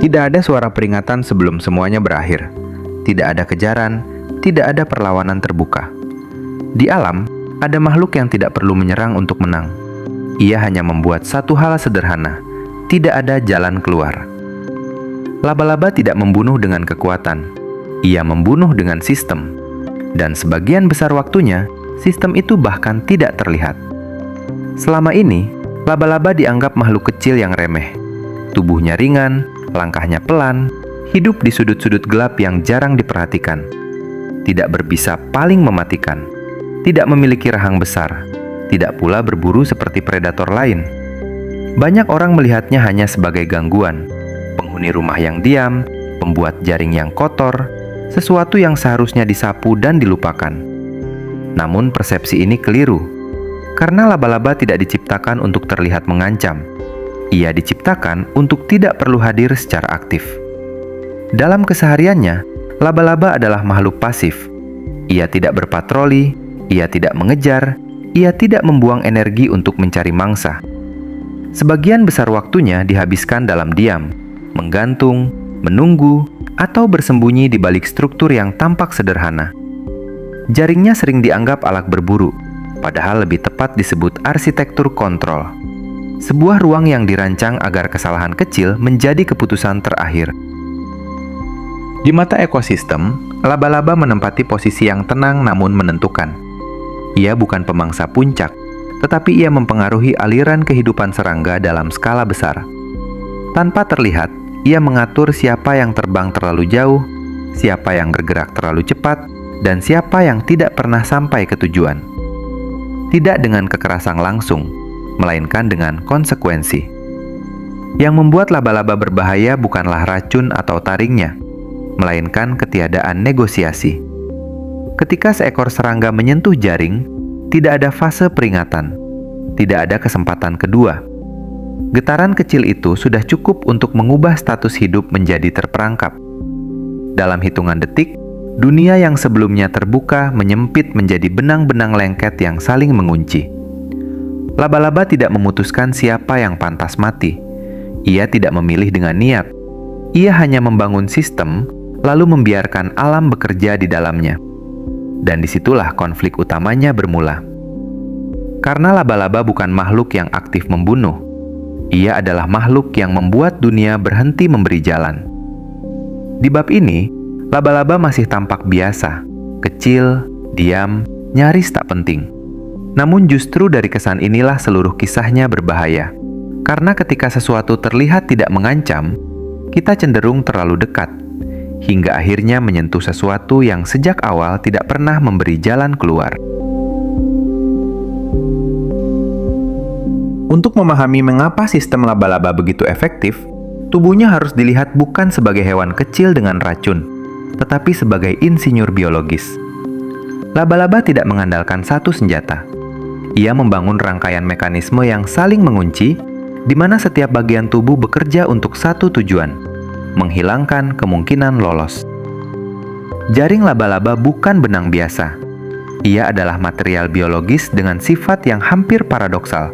Tidak ada suara peringatan sebelum semuanya berakhir. Tidak ada kejaran, tidak ada perlawanan terbuka. Di alam, ada makhluk yang tidak perlu menyerang untuk menang. Ia hanya membuat satu hal sederhana, tidak ada jalan keluar. Laba-laba tidak membunuh dengan kekuatan. Ia membunuh dengan sistem. Dan sebagian besar waktunya, sistem itu bahkan tidak terlihat. Selama ini, laba-laba dianggap makhluk kecil yang remeh. Tubuhnya ringan, langkahnya pelan, hidup di sudut-sudut gelap yang jarang diperhatikan. Tidak berbisa paling mematikan, tidak memiliki rahang besar, tidak pula berburu seperti predator lain. Banyak orang melihatnya hanya sebagai gangguan, penghuni rumah yang diam, pembuat jaring yang kotor, sesuatu yang seharusnya disapu dan dilupakan. Namun persepsi ini keliru, karena laba-laba tidak diciptakan untuk terlihat mengancam. Ia diciptakan untuk tidak perlu hadir secara aktif. Dalam kesehariannya, laba-laba adalah makhluk pasif. Ia tidak berpatroli, ia tidak mengejar, ia tidak membuang energi untuk mencari mangsa. Sebagian besar waktunya dihabiskan dalam diam, menggantung, menunggu, atau bersembunyi di balik struktur yang tampak sederhana. Jaringnya sering dianggap alat berburu, padahal lebih tepat disebut arsitektur kontrol. Sebuah ruang yang dirancang agar kesalahan kecil menjadi keputusan terakhir. Di mata ekosistem, laba-laba menempati posisi yang tenang namun menentukan. Ia bukan pemangsa puncak, tetapi ia mempengaruhi aliran kehidupan serangga dalam skala besar. Tanpa terlihat, ia mengatur siapa yang terbang terlalu jauh, siapa yang bergerak terlalu cepat, dan siapa yang tidak pernah sampai ke tujuan. Tidak dengan kekerasan langsung, melainkan dengan konsekuensi. Yang membuat laba-laba berbahaya bukanlah racun atau taringnya, melainkan ketiadaan negosiasi. Ketika seekor serangga menyentuh jaring, tidak ada fase peringatan, tidak ada kesempatan kedua. Getaran kecil itu sudah cukup untuk mengubah status hidup menjadi terperangkap. Dalam hitungan detik, dunia yang sebelumnya terbuka menyempit menjadi benang-benang lengket yang saling mengunci. Laba-laba tidak memutuskan siapa yang pantas mati. Ia tidak memilih dengan niat. Ia hanya membangun sistem, lalu membiarkan alam bekerja di dalamnya. Dan disitulah konflik utamanya bermula. Karena laba-laba bukan makhluk yang aktif membunuh. Ia adalah makhluk yang membuat dunia berhenti memberi jalan. Di bab ini, laba-laba masih tampak biasa, kecil, diam, nyaris tak penting. Namun justru dari kesan inilah seluruh kisahnya berbahaya. Karena ketika sesuatu terlihat tidak mengancam, kita cenderung terlalu dekat, hingga akhirnya menyentuh sesuatu yang sejak awal tidak pernah memberi jalan keluar. Untuk memahami mengapa sistem laba-laba begitu efektif, tubuhnya harus dilihat bukan sebagai hewan kecil dengan racun, tetapi sebagai insinyur biologis. Laba-laba tidak mengandalkan satu senjata. Ia membangun rangkaian mekanisme yang saling mengunci, di mana setiap bagian tubuh bekerja untuk satu tujuan, menghilangkan kemungkinan lolos. Jaring laba-laba bukan benang biasa. Ia adalah material biologis dengan sifat yang hampir paradoksal.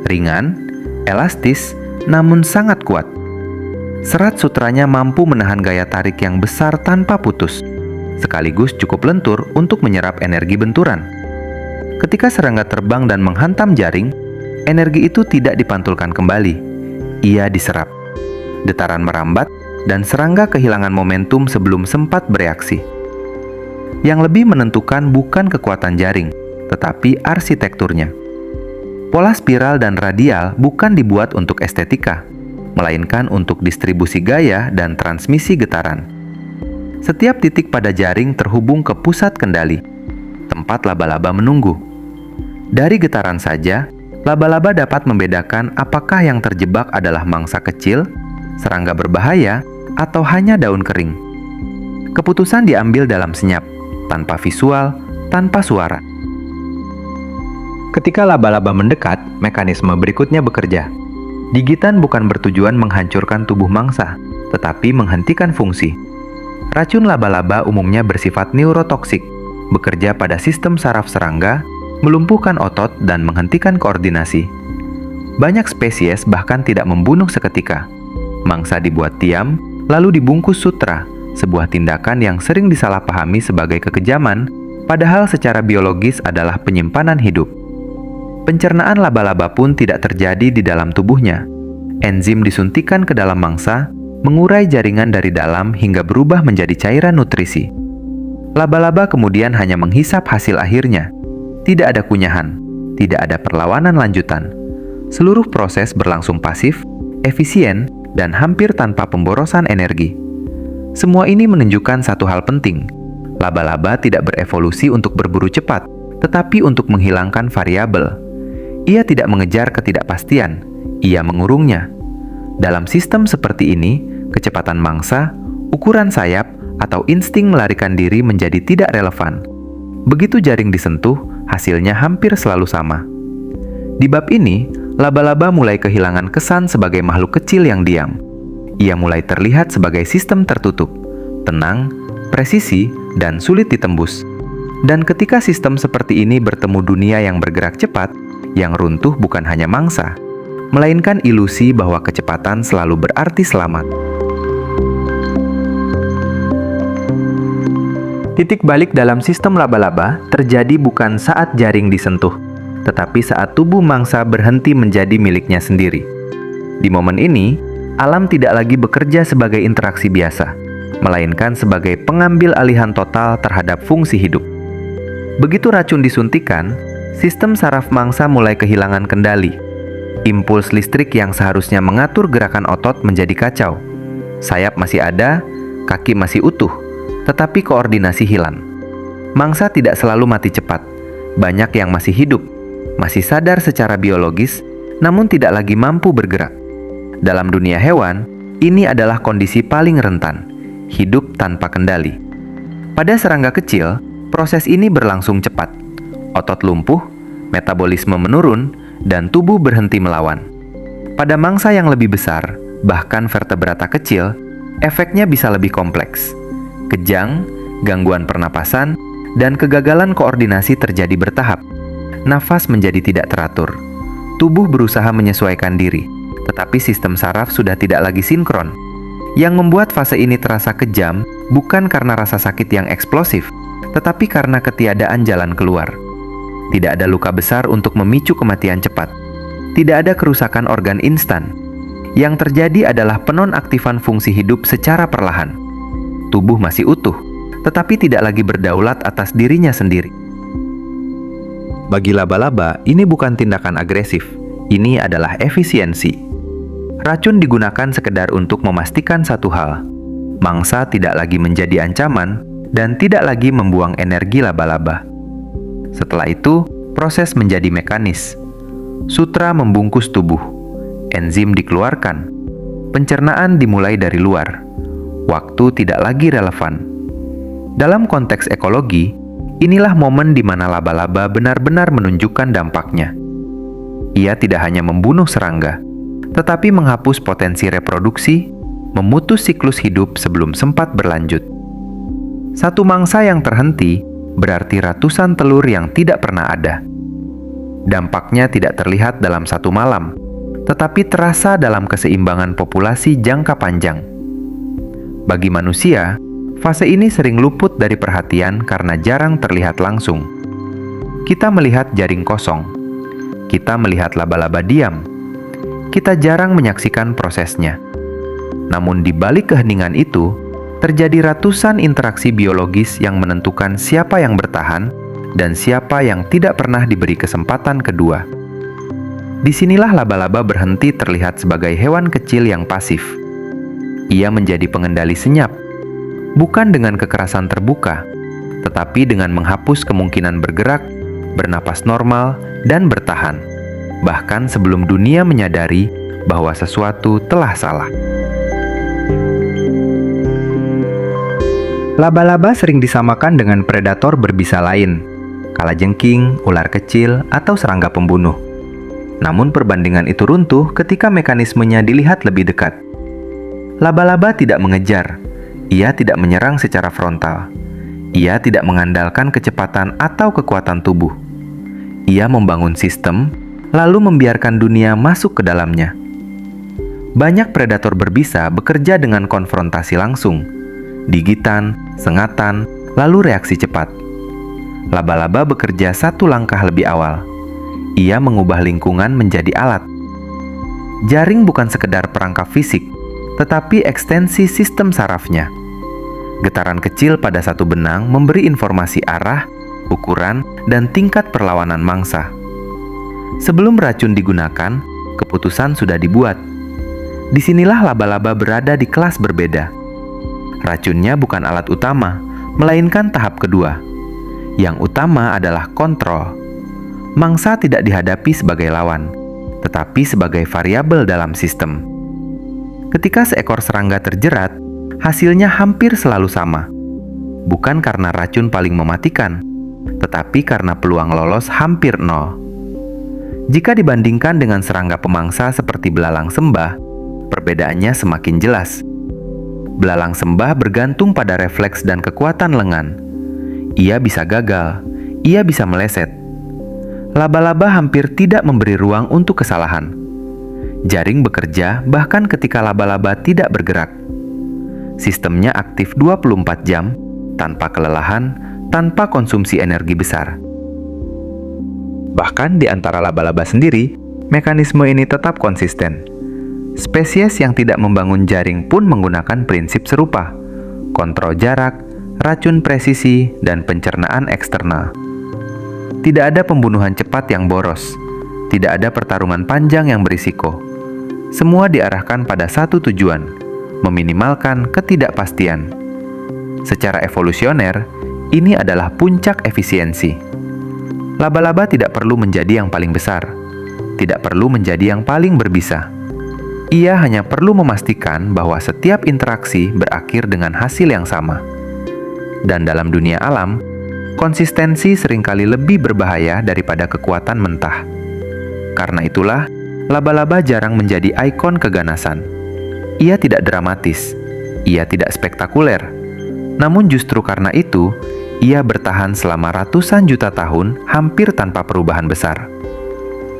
Ringan, elastis, namun sangat kuat. Serat sutranya mampu menahan gaya tarik yang besar tanpa putus, sekaligus cukup lentur untuk menyerap energi benturan. Ketika serangga terbang dan menghantam jaring, energi itu tidak dipantulkan kembali. Ia diserap. Getaran merambat, dan serangga kehilangan momentum sebelum sempat bereaksi. Yang lebih menentukan bukan kekuatan jaring, tetapi arsitekturnya. Pola spiral dan radial bukan dibuat untuk estetika, melainkan untuk distribusi gaya dan transmisi getaran. Setiap titik pada jaring terhubung ke pusat kendali, tempat laba-laba menunggu. Dari getaran saja, laba-laba dapat membedakan apakah yang terjebak adalah mangsa kecil, serangga berbahaya, atau hanya daun kering. Keputusan diambil dalam senyap, tanpa visual, tanpa suara. Ketika laba-laba mendekat, mekanisme berikutnya bekerja. Gigitan bukan bertujuan menghancurkan tubuh mangsa, tetapi menghentikan fungsi. Racun laba-laba umumnya bersifat neurotoksik, bekerja pada sistem saraf serangga, melumpuhkan otot dan menghentikan koordinasi. Banyak spesies bahkan tidak membunuh seketika, Mangsa dibuat diam, lalu dibungkus sutra, sebuah tindakan yang sering disalahpahami sebagai kekejaman, padahal secara biologis adalah penyimpanan hidup. Pencernaan laba-laba pun tidak terjadi di dalam tubuhnya. Enzim disuntikan ke dalam mangsa, mengurai jaringan dari dalam hingga berubah menjadi cairan nutrisi. Laba-laba kemudian hanya menghisap hasil akhirnya. Tidak ada kunyahan, tidak ada perlawanan lanjutan. Seluruh proses berlangsung pasif, efisien, dan hampir tanpa pemborosan energi. Semua ini menunjukkan satu hal penting. Laba-laba tidak berevolusi untuk berburu cepat, tetapi untuk menghilangkan variabel. Ia tidak mengejar ketidakpastian, ia mengurungnya. Dalam sistem seperti ini, kecepatan mangsa, ukuran sayap, atau insting melarikan diri menjadi tidak relevan. Begitu jaring disentuh, hasilnya hampir selalu sama. Di bab ini, laba-laba mulai kehilangan kesan sebagai makhluk kecil yang diam. Ia mulai terlihat sebagai sistem tertutup, tenang, presisi, dan sulit ditembus. Dan ketika sistem seperti ini bertemu dunia yang bergerak cepat, yang runtuh bukan hanya mangsa, melainkan ilusi bahwa kecepatan selalu berarti selamat. Titik balik dalam sistem laba-laba terjadi bukan saat jaring disentuh, tetapi saat tubuh mangsa berhenti menjadi miliknya sendiri. Di momen ini, alam tidak lagi bekerja sebagai interaksi biasa, melainkan sebagai pengambil alihan total terhadap fungsi hidup. Begitu racun disuntikan, sistem saraf mangsa mulai kehilangan kendali. Impuls listrik yang seharusnya mengatur gerakan otot menjadi kacau. Sayap masih ada, kaki masih utuh, tetapi koordinasi hilang. Mangsa tidak selalu mati cepat. Banyak yang masih hidup, masih sadar secara biologis, namun tidak lagi mampu bergerak. Dalam dunia hewan, ini adalah kondisi paling rentan, hidup tanpa kendali. Pada serangga kecil, proses ini berlangsung cepat. Otot lumpuh, metabolisme menurun, dan tubuh berhenti melawan. Pada mangsa yang lebih besar, bahkan vertebrata kecil, efeknya bisa lebih kompleks. Kejang, gangguan pernapasan, dan kegagalan koordinasi terjadi bertahap. Nafas menjadi tidak teratur. Tubuh berusaha menyesuaikan diri, tetapi sistem saraf sudah tidak lagi sinkron. Yang membuat fase ini terasa kejam bukan karena rasa sakit yang eksplosif, tetapi karena ketiadaan jalan keluar. Tidak ada luka besar untuk memicu kematian cepat. Tidak ada kerusakan organ instan. Yang terjadi adalah penonaktifan fungsi hidup secara perlahan. Tubuh masih utuh, tetapi tidak lagi berdaulat atas dirinya sendiri. Bagi laba-laba, ini bukan tindakan agresif. Ini adalah efisiensi. Racun digunakan sekedar untuk memastikan satu hal. Mangsa tidak lagi menjadi ancaman dan tidak lagi membuang energi laba-laba. Setelah itu, proses menjadi mekanis. Sutra membungkus tubuh. Enzim dikeluarkan. Pencernaan dimulai dari luar. Waktu tidak lagi relevan. Dalam konteks ekologi, inilah momen di mana laba-laba benar-benar menunjukkan dampaknya. Ia tidak hanya membunuh serangga, tetapi menghapus potensi reproduksi, memutus siklus hidup sebelum sempat berlanjut. Satu mangsa yang terhenti berarti ratusan telur yang tidak pernah ada. Dampaknya tidak terlihat dalam satu malam, tetapi terasa dalam keseimbangan populasi jangka panjang. Bagi manusia, fase ini sering luput dari perhatian karena jarang terlihat langsung. Kita melihat jaring kosong. Kita melihat laba-laba diam. Kita jarang menyaksikan prosesnya. Namun di balik keheningan itu, terjadi ratusan interaksi biologis yang menentukan siapa yang bertahan dan siapa yang tidak pernah diberi kesempatan kedua. Disinilah laba-laba berhenti terlihat sebagai hewan kecil yang pasif. Ia menjadi pengendali senyap, bukan dengan kekerasan terbuka, tetapi dengan menghapus kemungkinan bergerak, bernapas normal, dan bertahan, bahkan sebelum dunia menyadari bahwa sesuatu telah salah. Laba-laba sering disamakan dengan predator berbisa lain, kalajengking, ular kecil, atau serangga pembunuh. Namun perbandingan itu runtuh ketika mekanismenya dilihat lebih dekat. Laba-laba tidak mengejar, ia tidak menyerang secara frontal. Ia tidak mengandalkan kecepatan atau kekuatan tubuh. Ia membangun sistem, lalu membiarkan dunia masuk ke dalamnya. Banyak predator berbisa bekerja dengan konfrontasi langsung, gigitan, sengatan, lalu reaksi cepat. Laba-laba bekerja satu langkah lebih awal. Ia mengubah lingkungan menjadi alat. Jaring bukan sekedar perangkap fisik, tetapi ekstensi sistem sarafnya. Getaran kecil pada satu benang memberi informasi arah, ukuran, dan tingkat perlawanan mangsa. Sebelum racun digunakan, keputusan sudah dibuat. Disinilah laba-laba berada di kelas berbeda. Racunnya bukan alat utama, melainkan tahap kedua. Yang utama adalah kontrol. Mangsa tidak dihadapi sebagai lawan, tetapi sebagai variabel dalam sistem. Ketika seekor serangga terjerat, hasilnya hampir selalu sama. Bukan karena racun paling mematikan, tetapi karena peluang lolos hampir nol. Jika dibandingkan dengan serangga pemangsa seperti belalang sembah, perbedaannya semakin jelas. Belalang sembah bergantung pada refleks dan kekuatan lengan. Ia bisa gagal, ia bisa meleset. Laba-laba hampir tidak memberi ruang untuk kesalahan. Jaring bekerja bahkan ketika laba-laba tidak bergerak. Sistemnya aktif 24 jam, tanpa kelelahan, tanpa konsumsi energi besar. Bahkan di antara laba-laba sendiri, mekanisme ini tetap konsisten. Spesies yang tidak membangun jaring pun menggunakan prinsip serupa: kontrol jarak, racun presisi, dan pencernaan eksternal. Tidak ada pembunuhan cepat yang boros, tidak ada pertarungan panjang yang berisiko. Semua diarahkan pada satu tujuan: meminimalkan ketidakpastian. Secara evolusioner, ini adalah puncak efisiensi. Laba-laba tidak perlu menjadi yang paling besar, tidak perlu menjadi yang paling berbisa. Ia hanya perlu memastikan bahwa setiap interaksi berakhir dengan hasil yang sama. Dan dalam dunia alam, konsistensi seringkali lebih berbahaya daripada kekuatan mentah. Karena itulah, laba-laba jarang menjadi ikon keganasan. Ia tidak dramatis, ia tidak spektakuler. Namun justru karena itu, ia bertahan selama ratusan juta tahun hampir tanpa perubahan besar.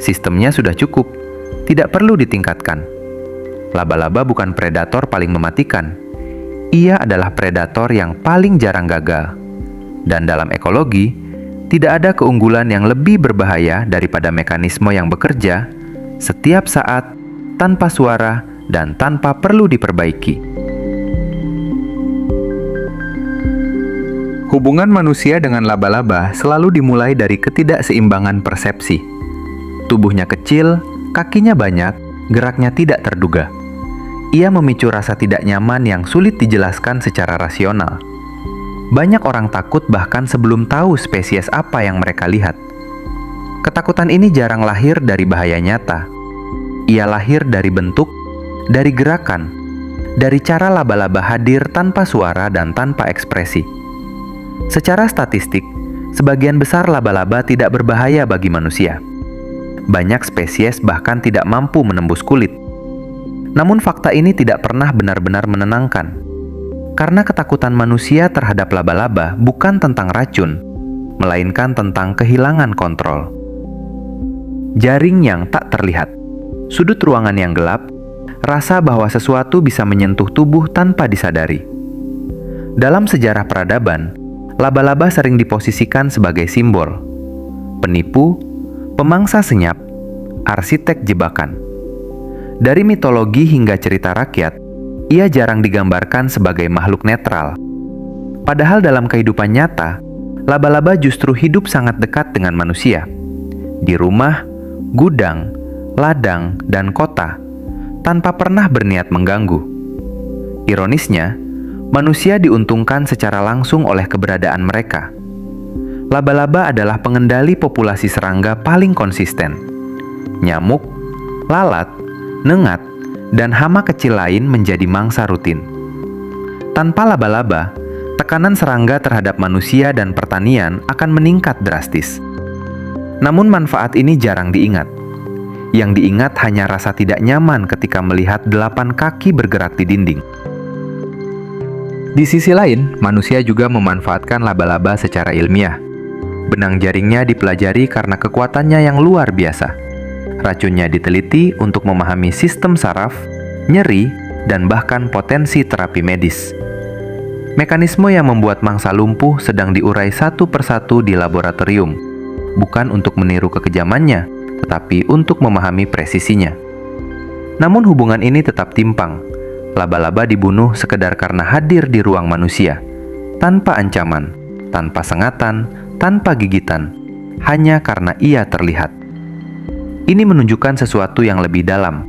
Sistemnya sudah cukup, tidak perlu ditingkatkan. Laba-laba bukan predator paling mematikan. Ia adalah predator yang paling jarang gagal. Dan dalam ekologi, tidak ada keunggulan yang lebih berbahaya daripada mekanisme yang bekerja setiap saat, tanpa suara, dan tanpa perlu diperbaiki. Hubungan manusia dengan laba-laba selalu dimulai dari ketidakseimbangan persepsi. Tubuhnya kecil, kakinya banyak, geraknya tidak terduga. Ia memicu rasa tidak nyaman yang sulit dijelaskan secara rasional. Banyak orang takut bahkan sebelum tahu spesies apa yang mereka lihat. Ketakutan ini jarang lahir dari bahaya nyata. Ia lahir dari bentuk, dari gerakan, dari cara laba-laba hadir tanpa suara dan tanpa ekspresi. Secara statistik, sebagian besar laba-laba tidak berbahaya bagi manusia. Banyak spesies bahkan tidak mampu menembus kulit. Namun fakta ini tidak pernah benar-benar menenangkan. Karena ketakutan manusia terhadap laba-laba bukan tentang racun, melainkan tentang kehilangan kontrol. Jaring yang tak terlihat, sudut ruangan yang gelap, rasa bahwa sesuatu bisa menyentuh tubuh tanpa disadari. Dalam sejarah peradaban, laba-laba sering diposisikan sebagai simbol. Penipu, pemangsa senyap, arsitek jebakan. Dari mitologi hingga cerita rakyat, ia jarang digambarkan sebagai makhluk netral. Padahal dalam kehidupan nyata, laba-laba justru hidup sangat dekat dengan manusia. Di rumah, gudang, ladang, dan kota, tanpa pernah berniat mengganggu. Ironisnya, manusia diuntungkan secara langsung oleh keberadaan mereka. Laba-laba adalah pengendali populasi serangga paling konsisten. Nyamuk, lalat, nengat, dan hama kecil lain menjadi mangsa rutin. Tanpa laba-laba, tekanan serangga terhadap manusia dan pertanian akan meningkat drastis. Namun manfaat ini jarang diingat. Yang diingat hanya rasa tidak nyaman ketika melihat 8 kaki bergerak di dinding. Di sisi lain, manusia juga memanfaatkan laba-laba secara ilmiah. Benang jaringnya dipelajari karena kekuatannya yang luar biasa. Racunnya diteliti untuk memahami sistem saraf, nyeri, dan bahkan potensi terapi medis. Mekanisme yang membuat mangsa lumpuh sedang diurai satu persatu di laboratorium, bukan untuk meniru kekejamannya, tetapi untuk memahami presisinya. Namun hubungan ini tetap timpang. Laba-laba dibunuh sekedar karena hadir di ruang manusia, tanpa ancaman, tanpa sengatan, tanpa gigitan, hanya karena ia terlihat. Ini menunjukkan sesuatu yang lebih dalam.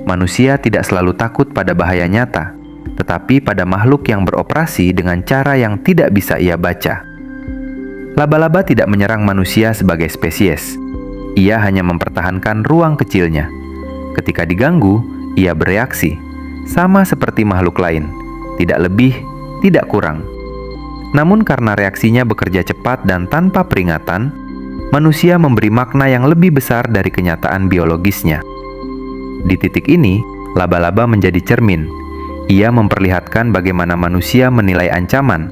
Manusia tidak selalu takut pada bahaya nyata, tetapi pada makhluk yang beroperasi dengan cara yang tidak bisa ia baca. Laba-laba tidak menyerang manusia sebagai spesies. Ia hanya mempertahankan ruang kecilnya. Ketika diganggu, ia bereaksi, sama seperti makhluk lain, tidak lebih, tidak kurang. Namun karena reaksinya bekerja cepat dan tanpa peringatan, manusia memberi makna yang lebih besar dari kenyataan biologisnya. Di titik ini, laba-laba menjadi cermin. Ia memperlihatkan bagaimana manusia menilai ancaman,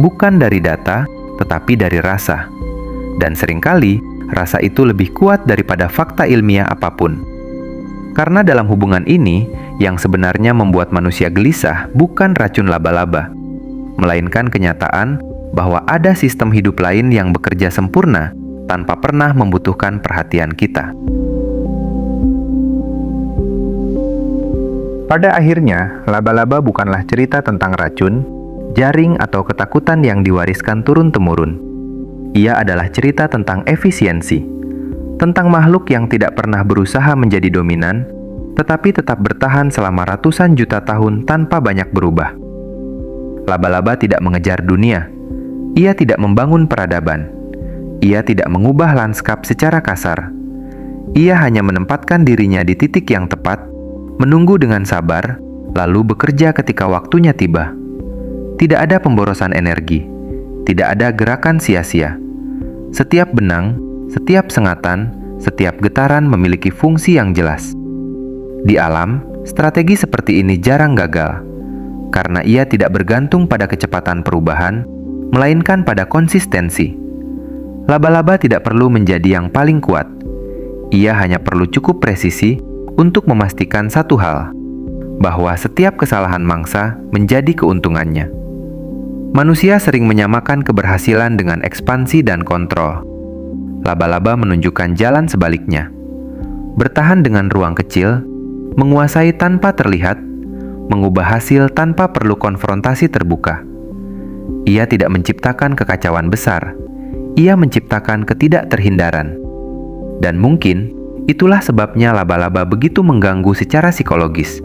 bukan dari data, tetapi dari rasa. Dan seringkali, rasa itu lebih kuat daripada fakta ilmiah apapun. Karena dalam hubungan ini, yang sebenarnya membuat manusia gelisah bukan racun laba-laba, melainkan kenyataan bahwa ada sistem hidup lain yang bekerja sempurna tanpa pernah membutuhkan perhatian kita. Pada akhirnya, laba-laba bukanlah cerita tentang racun, jaring, atau ketakutan yang diwariskan turun-temurun. Ia adalah cerita tentang efisiensi, tentang makhluk yang tidak pernah berusaha menjadi dominan, tetapi tetap bertahan selama ratusan juta tahun tanpa banyak berubah. Laba-laba tidak mengejar dunia. Ia tidak membangun peradaban. Ia tidak mengubah lanskap secara kasar. Ia hanya menempatkan dirinya di titik yang tepat, menunggu dengan sabar, lalu bekerja ketika waktunya tiba. Tidak ada pemborosan energi, tidak ada gerakan sia-sia. Setiap benang, setiap sengatan, setiap getaran memiliki fungsi yang jelas. Di alam, strategi seperti ini jarang gagal, karena ia tidak bergantung pada kecepatan perubahan, melainkan pada konsistensi. Laba-laba tidak perlu menjadi yang paling kuat. Ia hanya perlu cukup presisi untuk memastikan satu hal, bahwa setiap kesalahan mangsa menjadi keuntungannya. Manusia sering menyamakan keberhasilan dengan ekspansi dan kontrol. Laba-laba menunjukkan jalan sebaliknya. Bertahan dengan ruang kecil, menguasai tanpa terlihat, mengubah hasil tanpa perlu konfrontasi terbuka. Ia tidak menciptakan kekacauan besar. Ia menciptakan ketidakterhindaran. Dan mungkin itulah sebabnya laba-laba begitu mengganggu secara psikologis.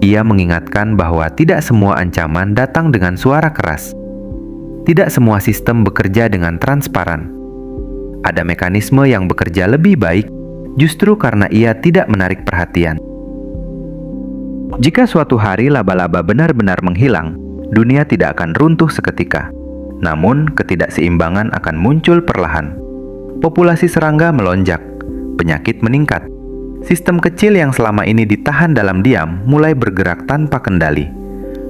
Ia mengingatkan bahwa tidak semua ancaman datang dengan suara keras. Tidak semua sistem bekerja dengan transparan. Ada mekanisme yang bekerja lebih baik justru karena ia tidak menarik perhatian. Jika suatu hari laba-laba benar-benar menghilang, dunia tidak akan runtuh seketika. Namun, ketidakseimbangan akan muncul perlahan. Populasi serangga melonjak, penyakit meningkat. Sistem kecil yang selama ini ditahan dalam diam mulai bergerak tanpa kendali.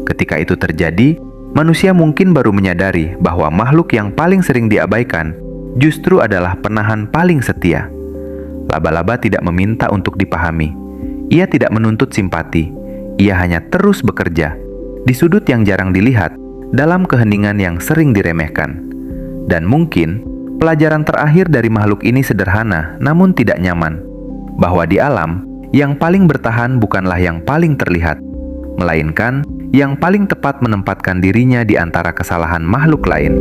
Ketika itu terjadi, manusia mungkin baru menyadari bahwa makhluk yang paling sering diabaikan justru adalah penahan paling setia. Laba-laba tidak meminta untuk dipahami. Ia tidak menuntut simpati. Ia hanya terus bekerja, di sudut yang jarang dilihat, dalam keheningan yang sering diremehkan. Dan mungkin, pelajaran terakhir dari makhluk ini sederhana namun tidak nyaman. Bahwa di alam, yang paling bertahan bukanlah yang paling terlihat, melainkan yang paling tepat menempatkan dirinya di antara kesalahan makhluk lain.